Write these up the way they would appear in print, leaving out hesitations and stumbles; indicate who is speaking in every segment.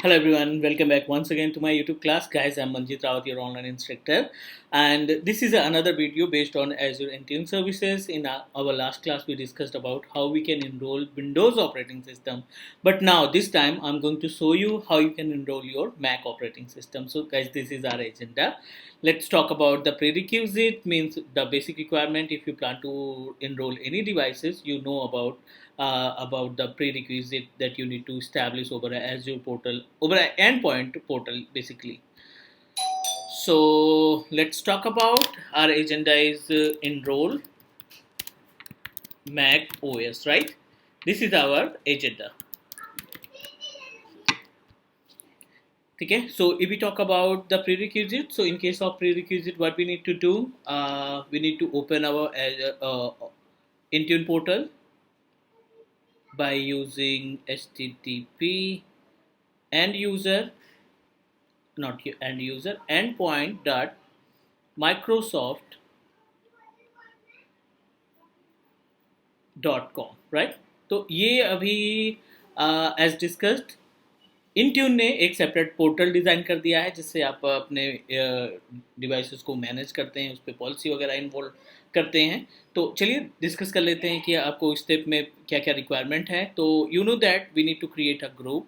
Speaker 1: Hello everyone, welcome back once again to my YouTube class. Guys, I'm Manjit Rawat, your online instructor, and this is another video based on Azure Intune services. In our last class, we discussed about how we can enroll Windows operating system, but now this time I'm going to show you how you can enroll your Mac operating system. So guys, this is our agenda. Let's talk about the prerequisite, means the basic requirement. If you plan to enroll any devices, you know about the prerequisite that you need to establish over a Azure portal, over an endpoint portal, basically. So let's talk about our agenda is enroll Mac OS, right? This is our agenda. Okay, so if we talk about the prerequisite, so in case of prerequisite, what we need to do, we need to open our Intune portal by using HTTP end user, not end user, endpoint dot microsoft.com, right. तो ये अभी as discussed Intune ने एक separate portal design कर दिया है जिससे आप अपने डिवाइसेस को मैनेज करते हैं, उस पर पॉलिसी वगैरह इन्वॉल्व करते हैं. तो चलिए डिस्कस कर लेते हैं कि आपको इस स्टेप में क्या क्या रिक्वायरमेंट है. तो you know that we need to create a group,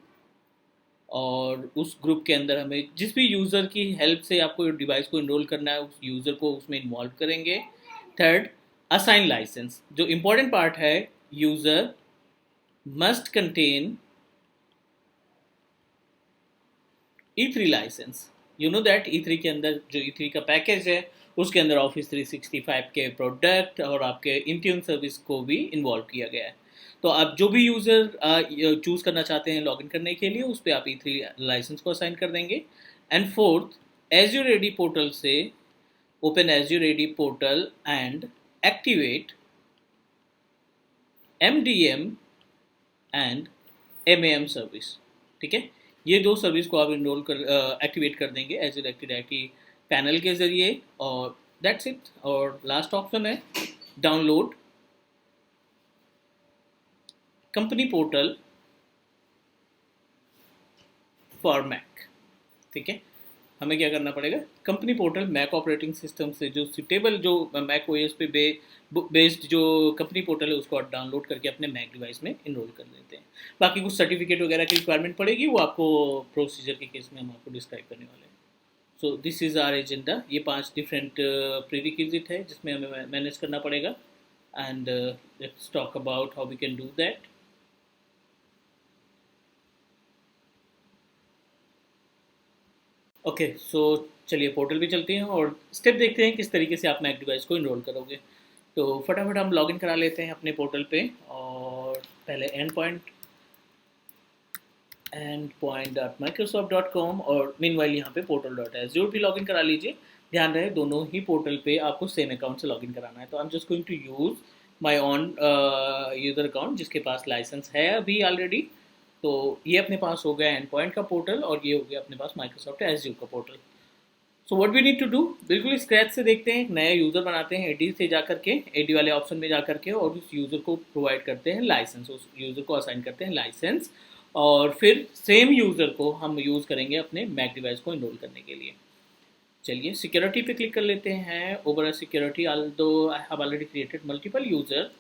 Speaker 1: और उस ग्रुप के अंदर हमें जिस भी यूज़र की हेल्प से आपको डिवाइस को इनरोल करना है, उस यूज़र को उसमें इन्वॉल्व करेंगे. Third, assign license. जो इम्पोर्टेंट पार्ट है, user must contain E3 license. You know that E3 के अंदर जो E3 का पैकेज है, उसके अंदर ऑफिस 365 के प्रोडक्ट और आपके इंट्यून सर्विस को भी इन्वॉल्व किया गया है. तो आप जो भी यूज़र चूज़ करना चाहते हैं लॉगिन करने के लिए, उस पर आप E3 लाइसेंस को असाइन कर देंगे. And fourth, Azure AD portal से open Azure AD portal and activate MDM and MAM service. ठीक है, ये दो सर्विस को आप इनरोल कर एक्टिवेट कर देंगे एज्योर एक्टिव डायरेक्टरी पैनल के ज़रिए, और दैट्स इट. और लास्ट ऑप्शन है download company portal for Mac. ठीक है, हमें क्या करना पड़ेगा, company portal Mac operating system से जो सुटेबल, जो मैक ओएस पे बेस्ड जो कंपनी पोर्टल है, उसको आप डाउनलोड करके अपने मैक डिवाइस में इनरोल कर देते हैं. बाकी कुछ सर्टिफिकेट वगैरह की रिक्वायरमेंट पड़ेगी, वो आपको प्रोसीजर के केस में हम आपको डिस्क्राइब करने वाले हैं. So this is our agenda. ये 5 डिफरेंट प्रीरिक्विजिट है जिसमें हमें मैनेज करना पड़ेगा. And let's talk about how we can do that. Okay, so चलिए पोर्टल भी चलते हैं और स्टेप देखते हैं किस तरीके से आप मैक डिवाइस को इनरोल करोगे. तो फटाफट हम लॉगिन करा लेते हैं अपने पोर्टल पे, और पहले endpoint.microsoft.com और मीनवाइल यहाँ पे portal.azure भी लॉगिन करा लीजिए. ध्यान रहे दोनों ही पोर्टल पे आपको सेम अकाउंट से लॉगिन कराना है. तो I am just going to use my own user account जिसके पास लाइसेंस है अभी ऑलरेडी. तो ये अपने पास हो गया एंड पॉइंट का पोर्टल, और ये हो गया अपने पास माइक्रोसॉफ्ट एज्यूर का portal. So what we need to do, बिल्कुल स्क्रैच से देखते हैं, एक नया यूज़र बनाते हैं एडी से जा करके, एडी वाले ऑप्शन में जा करके, और उस यूज़र को प्रोवाइड करते हैं लाइसेंस, उस यूज़र को असाइन करते हैं लाइसेंस, और फिर सेम यूज़र को हम यूज़ करेंगे अपने मैक डिवाइस को इनरोल करने के लिए. चलिए सिक्योरिटी पे क्लिक कर लेते हैं. Over security, although I have already created multiple user,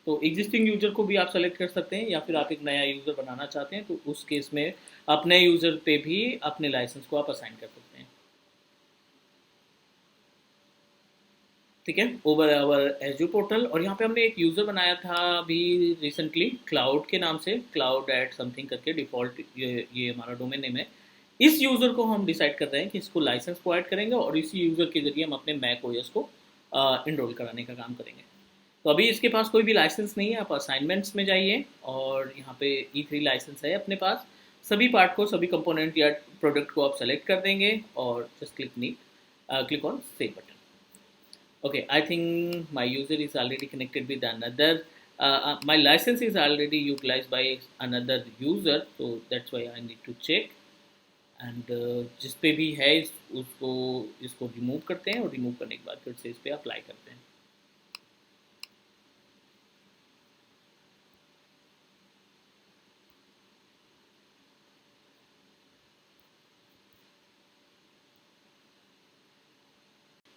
Speaker 1: तो एग्जिस्टिंग यूज़र को भी आप सेलेक्ट कर सकते हैं, या फिर आप एक नया यूज़र बनाना चाहते हैं तो उस केस में अपने यूज़र पे भी अपने लाइसेंस को आप असाइन कर सकते हैं. ठीक है, ओवर आवर एज्यूर पोर्टल, और यहाँ पे हमने एक यूज़र बनाया था अभी रिसेंटली क्लाउड के नाम से, क्लाउड एट समथिंग करके डिफ़ॉल्ट ये हमारा डोमेन नेम है. इस यूज़र को हम डिसाइड कर रहे हैं कि इसको लाइसेंस प्रोवाइड करेंगे, और इसी यूज़र के ज़रिए हम अपने मैक ओएस को इनरोल कराने का काम करेंगे. तो अभी इसके पास कोई भी लाइसेंस नहीं है. आप असाइनमेंट्स में जाइए, और यहाँ पे E3 लाइसेंस है अपने पास. सभी पार्ट को, सभी कंपोनेंट या प्रोडक्ट को आप सेलेक्ट कर देंगे, और just click on save button. Okay, I think my user is already connected with another. My license is already utilized by another user, so that's why I need to check. And जिस पे भी है उसको इसको remove करते हैं, और remove करने के बाद फिर से इस पर अप्लाई करते हैं.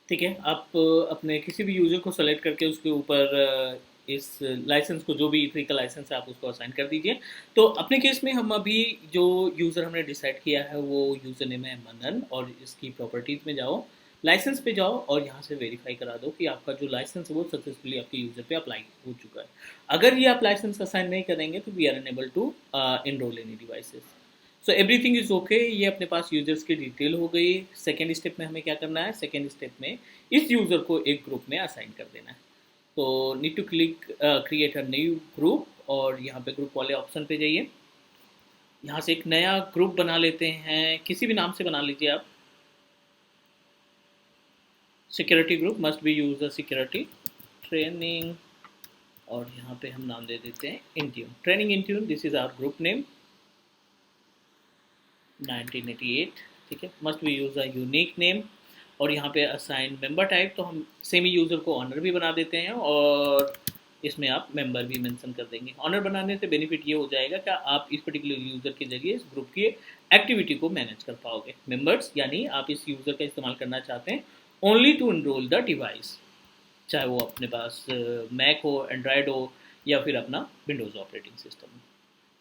Speaker 1: ठीक है, आप अपने किसी भी यूज़र को सेलेक्ट करके उसके ऊपर इस लाइसेंस को, जो भी फ्री का लाइसेंस है, आप उसको असाइन कर दीजिए। तो अपने केस में हम अभी जो यूज़र हमने डिसाइड किया है वो यूज़र नेम है मनन, और इसकी प्रॉपर्टीज़ में जाओ, लाइसेंस पे जाओ और यहाँ से वेरीफाई करा दो कि आपका जो लाइसेंस है वो सक्सेसफुली आपके यूज़र पे अप्लाई हो चुका है। अगर ये आप लाइसेंस असाइन नहीं करेंगे तो we are unable to enroll any devices. So everything is okay, ये अपने पास यूजर्स की डिटेल हो गई। सेकेंड स्टेप में हमें क्या करना है, सेकेंड स्टेप में इस यूज़र को एक ग्रुप में असाइन कर देना है। तो need to click create a new group, और यहाँ पे ग्रुप वाले ऑप्शन पे जाइए। यहाँ से एक नया ग्रुप बना लेते हैं, किसी भी नाम से बना लीजिए आप। Security group, must be use security training, और यहाँ पे हम नाम दे देते हैं Intune, training Intune, this is our group name 1988। ठीक है, must be use a unique name, और यहाँ पे असाइन मेंबर टाइप, तो हम सेमी यूज़र को ऑनर भी बना देते हैं, और इसमें आप मेंबर भी मेंशन कर देंगे। ऑनर बनाने से बेनिफिट ये हो जाएगा कि आप इस पर्टिकुलर यूज़र के जरिए इस ग्रुप की एक्टिविटी को मैनेज कर पाओगे। मेंबर्स यानी आप इस यूज़र का इस्तेमाल करना चाहते हैं only to enroll the device, चाहे वो अपने पास मैक हो, एंड्रॉयड हो, या फिर अपना विंडोज़ ऑपरेटिंग सिस्टम हो।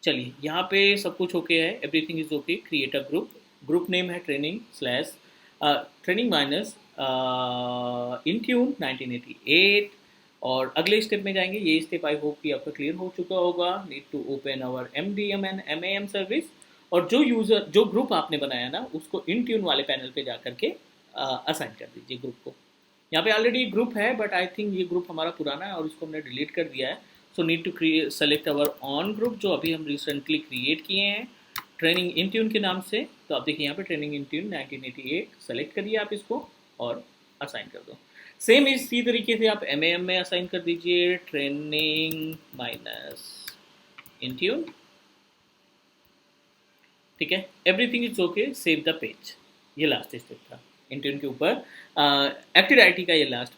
Speaker 1: चलिए, यहाँ पे सब कुछ ओके है, everything is okay. Create a group, group name है training slash training minus Intune 1988, और अगले स्टेप में जाएंगे। ये स्टेप आई होप कि आपका क्लियर हो चुका होगा। Need to open our MDM and MAM service, और जो यूज़र, जो ग्रुप आपने बनाया ना, उसको इंट्यून वाले पैनल पे जा करके असाइन कर दीजिए ग्रुप को। यहाँ पे ऑलरेडी ग्रुप है, बट आई थिंक ये ग्रुप हमारा पुराना है और इसको हमने डिलीट कर दिया है। So need to select our own group, जो अभी हम रिसेंटली क्रिएट किए हैं ट्रेनिंग इंट्यून के नाम से। तो आप देखिए यहाँ पे ट्रेनिंग इंट्यून 1988 सेलेक्ट करिए आप इसको, और असाइन कर दो। सेम इसी तरीके से आप MAM में असाइन कर दीजिए ट्रेनिंग माइनस इंट्यून। ठीक है, everything is okay, save the page. ये लास्ट स्टेप था इंटरव्यू के ऊपर, एक्टिव आईटी का ये लास्ट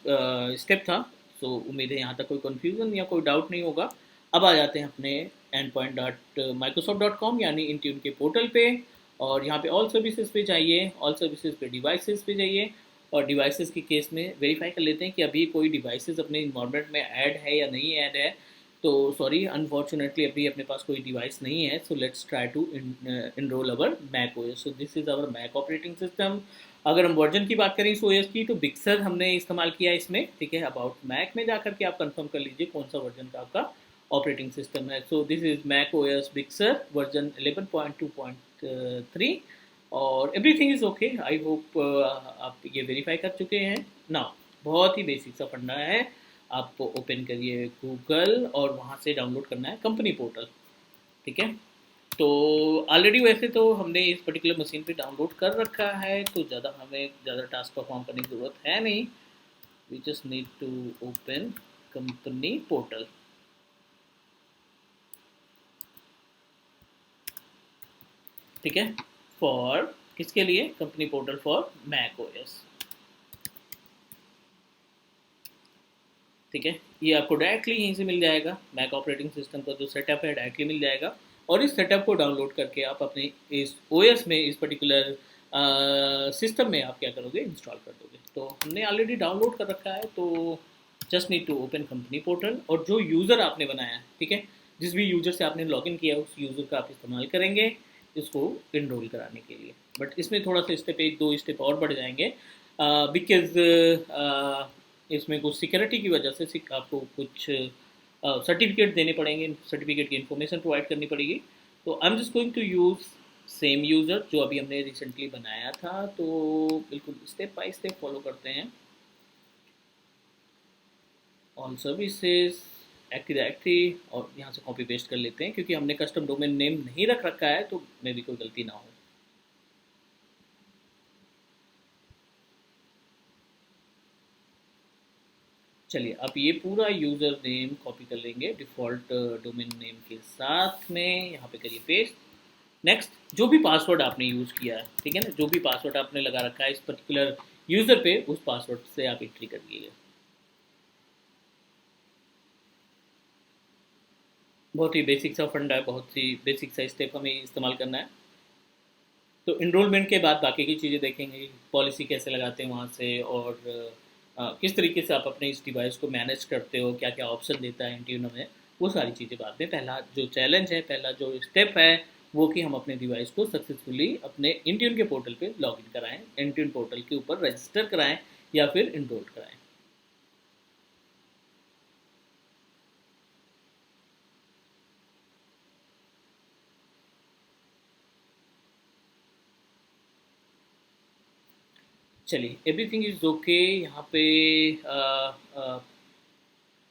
Speaker 1: स्टेप था। सो उम्मीद है यहाँ तक कोई कन्फ्यूजन या कोई डाउट नहीं होगा। अब आ जाते हैं अपने endpoint.microsoft.com यानी इंटरव्यू के पोर्टल पे, और यहाँ पे ऑल सर्विसेज पे जाइए, ऑल सर्विसेज पे डिवाइसेस पे जाइए, और डिवाइसेस के केस में वेरीफाई कर लेते हैं कि अभी कोई डिवाइसेस अपने इन्वायरमेंट में ऐड है या नहीं ऐड है। तो सॉरी, अनफॉर्चुनेटली अभी अपने पास कोई डिवाइस नहीं है। So let's try to enroll our Mac OS. So this is our Mac operating system. अगर हम वर्जन की बात करें इस ओएस की, तो बिक्सर हमने इस्तेमाल किया है इसमें। ठीक है, अबाउट मैक में जाकर के आप कंफर्म कर लीजिए कौन सा वर्जन का आपका ऑपरेटिंग सिस्टम है। So this is Mac OS Big Sur version 11.2.3, और everything is okay. I hope आप ये वेरीफाई कर चुके हैं ना। बहुत ही बेसिक सा फंडा है। आप ओपन करिए गूगल, और वहाँ से डाउनलोड करना है कंपनी पोर्टल। ठीक है, तो ऑलरेडी वैसे तो हमने इस पर्टिकुलर मशीन पे डाउनलोड कर रखा है, तो हमें ज़्यादा टास्क परफॉर्म करने की ज़रूरत है नहीं। We just need to open company portal. ठीक है, फॉर किसके लिए, company portal for Mac OS. ठीक है, ये आपको डायरेक्टली यहीं से मिल जाएगा, मैक ऑपरेटिंग सिस्टम का जो सेटअप है डायरेक्टली मिल जाएगा, और इस सेटअप को डाउनलोड करके आप अपने इस ओएस में, इस पर्टिकुलर सिस्टम में आप क्या करोगे, इंस्टॉल कर दोगे। तो हमने ऑलरेडी डाउनलोड कर रखा है, तो just need to open company portal, और जो यूज़र आपने बनाया है, ठीक है, जिस भी यूज़र से आपने लॉगिन किया उस यूज़र का आप इस्तेमाल करेंगे इसको इनरोल कराने के लिए। बट इसमें थोड़ा सा स्टेप, एक दो स्टेप और बढ़ जाएंगे, बिकॉज इसमें कुछ सिक्योरिटी की वजह से आपको कुछ सर्टिफिकेट देने पड़ेंगे, सर्टिफिकेट की इन्फॉर्मेशन प्रोवाइड करनी पड़ेगी। तो I am just going to use same user जो अभी हमने रिसेंटली बनाया था। तो बिल्कुल स्टेप बाय स्टेप फॉलो करते हैं। ऑन सर्विसेज, एक्टिव डायरेक्टरी, और यहाँ से कॉपी पेस्ट कर लेते हैं, क्योंकि हमने कस्टम डोमेन नेम नहीं रख रखा है, तो मे भी कोई गलती ना हो। चलिए, आप ये पूरा यूज़र नेम कॉपी कर लेंगे डिफ़ॉल्ट डोमेन नेम के साथ में, यहाँ पे करिए पेस्ट। नेक्स्ट, जो भी पासवर्ड आपने यूज़ किया है, ठीक है ना, जो भी पासवर्ड आपने लगा रखा है इस पर्टिकुलर यूज़र पे, उस पासवर्ड से आप एंट्री करिएगा। बहुत ही बेसिक सा फंडा है, बहुत ही बेसिक सा स्टेप हमें इस्तेमाल करना है। तो इनरोलमेंट के बाद बाकी की चीज़ें देखेंगे, पॉलिसी कैसे लगाते हैं वहाँ से, और किस तरीके से आप अपने इस डिवाइस को मैनेज करते हो, क्या क्या ऑप्शन देता है इंट्यून में, वो सारी चीज़ें बाद में। पहला जो चैलेंज है, पहला जो स्टेप है, वो कि हम अपने डिवाइस को सक्सेसफुली अपने इंट्यून के पोर्टल पे लॉगिन कराएं, इंट्यून पोर्टल के ऊपर रजिस्टर कराएं या फिर इनरोल कराएं। चलिए, एवरीथिंग इज़ ओके। यहाँ पे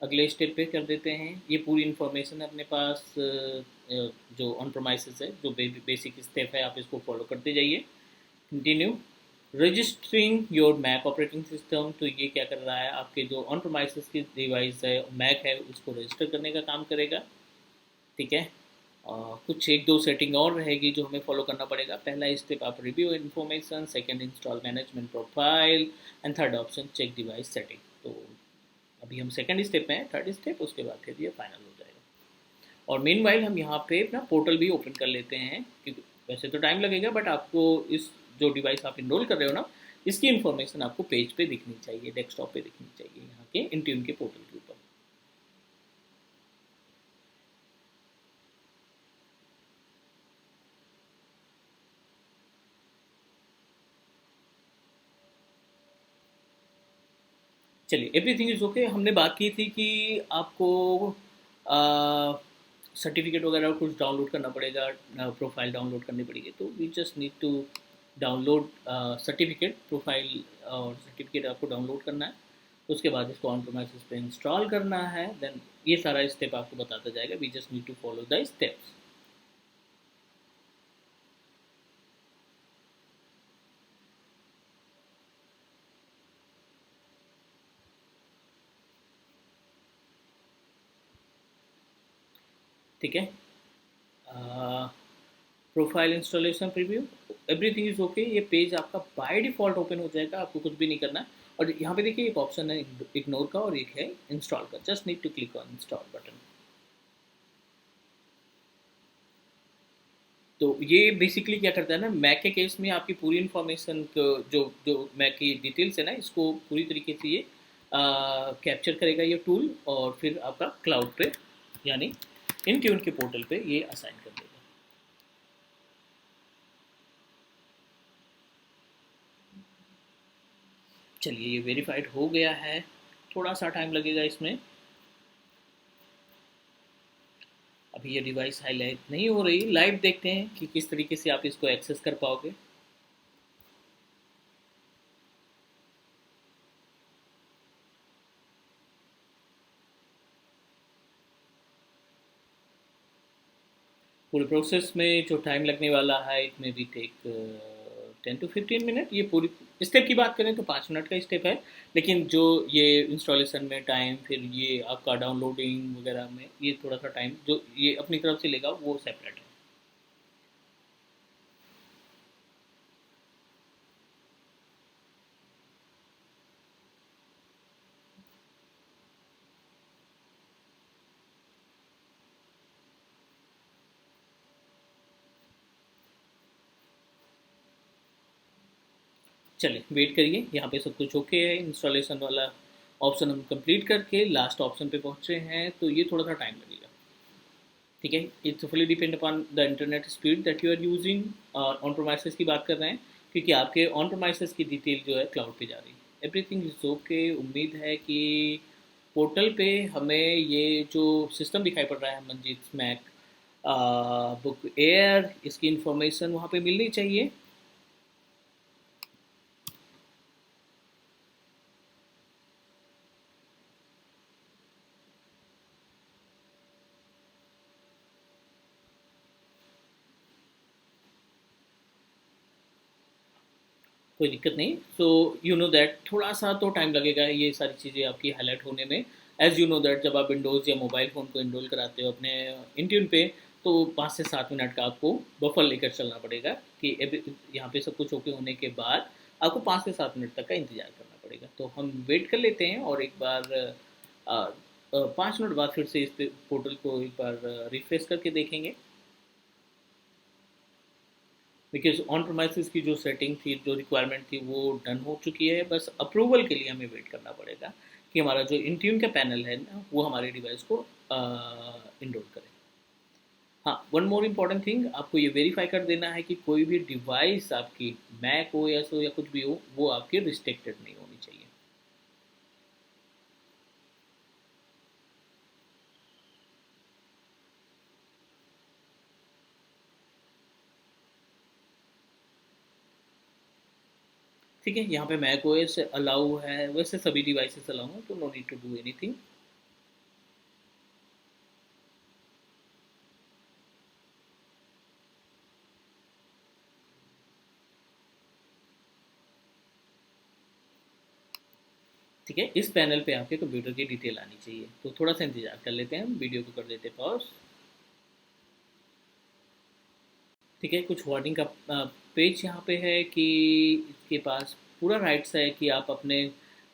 Speaker 1: अगले स्टेप पे कर देते हैं। ये पूरी इन्फॉर्मेशन अपने पास जो ऑन प्रोमाइसेस है, जो बेसिक स्टेप है, आप इसको फॉलो करते जाइए। Continue registering your Mac operating system. तो ये क्या कर रहा है, आपके जो ऑन प्रोमाइसेस की डिवाइस है, मैक है, उसको रजिस्टर करने का काम करेगा। ठीक है। कुछ एक दो सेटिंग और रहेगी जो हमें फॉलो करना पड़ेगा। पहला स्टेप आप review information, second install management profile, and third option check device setting. तो अभी हम सेकंड स्टेप में हैं, थर्ड स्टेप उसके बाद फिर ये फाइनल हो जाएगा। और मेन वाइल हम यहाँ पे अपना पोर्टल भी ओपन कर लेते हैं, क्योंकि वैसे तो टाइम लगेगा, बट आपको इस जो डिवाइस आप इनरोल कर रहे हो ना, इसकी इन्फॉर्मेशन आपको पेज पे दिखनी चाहिए, डेस्कटॉप पे दिखनी चाहिए, यहाँ के इंट्यून के पोर्टल के ऊपर। चलिए, एवरीथिंग इज ओके। हमने बात की थी कि आपको सर्टिफिकेट वगैरह कुछ डाउनलोड करना पड़ेगा, प्रोफाइल डाउनलोड करनी पड़ेगी। तो we just need to download certificate, profile और सर्टिफिकेट आपको डाउनलोड करना है। उसके बाद इसको ऑन प्रोमाइसेस पे इंस्टॉल करना है। देन ये सारा स्टेप आपको बताता जाएगा। We just need to follow the steps. ठीक है। Profile installation preview, everything is okay. ये पेज आपका बाय डिफ़ॉल्ट ओपन हो जाएगा, आपको कुछ भी नहीं करना है। और यहाँ पे देखिए एक ऑप्शन है इग्नोर का और एक है इंस्टॉल का। Just need to click on install button. तो ये बेसिकली क्या करता है ना, मैक के केस में आपकी पूरी इन्फॉर्मेशन जो जो मैक की डिटेल्स है ना, इसको पूरी तरीके से ये कैप्चर करेगा ये टूल, और फिर आपका क्लाउड पे, यानी इनट्यून के पोर्टल पे ये असाइन कर देगा। चलिए, ये वेरीफाइड हो गया है। थोड़ा सा टाइम लगेगा इसमें। अभी ये डिवाइस हाईलाइट नहीं हो रही। लाइव देखते हैं कि किस तरीके से आप इसको एक्सेस कर पाओगे। पूरे प्रोसेस में जो टाइम लगने वाला है, it may be take 10 to 15 minute. ये पूरी स्टेप की बात करें तो 5 मिनट का स्टेप है, लेकिन जो ये इंस्टॉलेशन में टाइम, फिर ये आपका डाउनलोडिंग वगैरह में ये थोड़ा सा टाइम जो ये अपनी तरफ से लेगा, वो सेपरेट है। चलिए, वेट करिए। यहाँ पे सब कुछ ओके है। इंस्टॉलेशन वाला ऑप्शन हम कंप्लीट करके लास्ट ऑप्शन पे पहुँचे हैं, तो ये थोड़ा सा टाइम लगेगा। ठीक है। It's fully depend upon the internet speed that you are using. और ऑन प्रोमाइसेस की बात कर रहे हैं, क्योंकि आपके ऑन प्रोमाइसेस की डिटेल जो है क्लाउड पे जा रही है। Everything is okay. उम्मीद है कि पोर्टल पे हमें ये जो सिस्टम दिखाई पड़ रहा है, मंजीत मैक बुक एयर, इसकी इंफॉर्मेशन वहाँ पे मिलनी चाहिए। कोई दिक्कत नहीं। सो यू नो दैट थोड़ा सा तो टाइम लगेगा ये सारी चीज़ें आपकी हाईलाइट होने में। एज़ यू नो दैट जब आप विंडोज़ या मोबाइल फ़ोन को इनरोल कराते हो अपने इंट्यून पे, तो 5 से 7 मिनट का आपको बफर लेकर चलना पड़ेगा कि यहाँ पे सब कुछ ओके होने के बाद आपको 5 से 7 मिनट तक का इंतज़ार करना पड़ेगा। तो हम वेट कर लेते हैं, और एक बार 5 मिनट बाद फिर से इस पोर्टल को एक बार रिफ्रेश करके देखेंगे। बिकॉज ऑन प्रोमाइसिस की जो सेटिंग थी, जो रिक्वायरमेंट थी, वो डन हो चुकी है। बस अप्रूवल के लिए हमें वेट करना पड़ेगा कि हमारा जो इंट्यून का पैनल है ना, वो हमारे डिवाइस को इंडोर करे। हाँ, वन मोर इम्पॉर्टेंट थिंग, आपको ये वेरीफाई कर देना है कि कोई भी डिवाइस आपकी मैक ओएस हो या कुछ भी हो, वो आपकी रिस्ट्रिक्टेड नहीं होनी चाहिए। ठीक है, यहाँ पे मैक ओएस अलाउ है, वैसे सभी डिवाइसेस अलाउ हैं, तो no need to do anything. ठीक है, इस पैनल पे आपके कंप्यूटर की डिटेल आनी चाहिए, तो थोड़ा सा इंतजार कर लेते हैं, वीडियो को कर देते पॉज। ठीक है, कुछ वार्निंग का पेज यहाँ पे है कि इसके पास पूरा राइट्स है कि आप अपने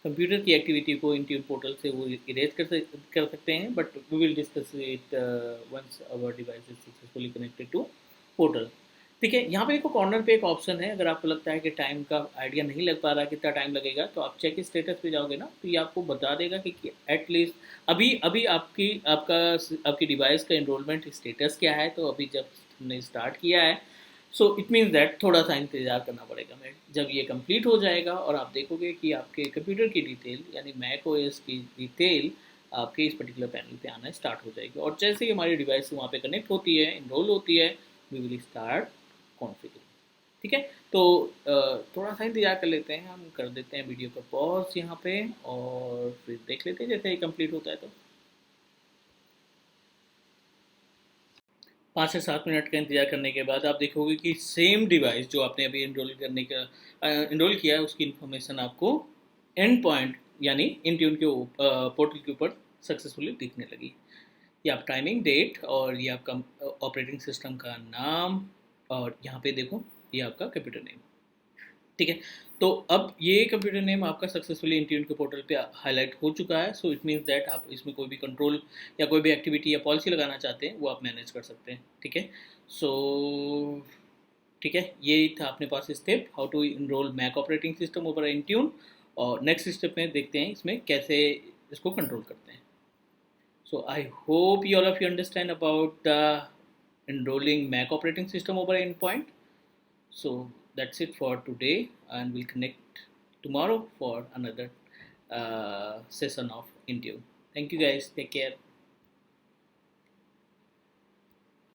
Speaker 1: कंप्यूटर की एक्टिविटी को इंट्यून पोर्टल से वो इरेज कर सकते हैं, but we will discuss it once our device is successfully connected to portal. ठीक है, यहाँ पे देखो कॉर्नर पे एक ऑप्शन है, अगर आपको लगता है कि टाइम का आइडिया नहीं लग पा रहा, कितना टाइम लगेगा, तो आप चेक स्टेटस पे जाओगे ना, तो ये आपको बता देगा कि एटलीस्ट अभी अभी आपकी डिवाइस का इनरोलमेंट स्टेटस क्या है। तो अभी जब हमने स्टार्ट किया है, सो इट मीन्स दैट थोड़ा सा इंतज़ार करना पड़ेगा। मैं जब ये कंप्लीट हो जाएगा और आप देखोगे कि आपके कंप्यूटर की डिटेल यानी मैक ओएस की डिटेल आपके इस पर्टिकुलर पैनल पे आना स्टार्ट हो जाएगी, और जैसे ही हमारी डिवाइस वहाँ पे कनेक्ट होती है, इनरोल होती है, वी विल स्टार्ट कॉन्फ़िगरिंग। ठीक है, तो थोड़ा सा इंतजार कर लेते हैं, हम कर देते हैं वीडियो का पॉज यहाँ पे, और फिर देख लेते हैं जैसे ही कंप्लीट होता है। तो 5 से 7 मिनट का इंतजार करने के बाद आप देखोगे कि सेम डिवाइस जो आपने अभी इनरोल किया है, उसकी इन्फॉर्मेशन आपको एंड पॉइंट यानी इंट्यून के पोर्टल के ऊपर सक्सेसफुली दिखने लगी। ये आप टाइमिंग, डेट, और ये आपका ऑपरेटिंग सिस्टम का नाम, और यहाँ पे देखो ये आपका कंप्यूटर नेम। ठीक है, तो अब ये कंप्यूटर नेम आपका सक्सेसफुली इंट्यून के पोर्टल पे हाईलाइट हो चुका है। सो इट मीन्स दैट आप इसमें कोई भी कंट्रोल या कोई भी एक्टिविटी या पॉलिसी लगाना चाहते हैं, वो आप मैनेज कर सकते हैं। ठीक है, सो ठीक है, ये था अपने पास step how to enrol Mac operating system over Intune. और नेक्स्ट स्टेप में देखते हैं इसमें कैसे इसको कंट्रोल करते हैं। So I hope you all of you understand about enrolling Mac operating system over endpoint. So that's it for today, and we'll connect tomorrow for another session of Intune. Thank you guys. Take care.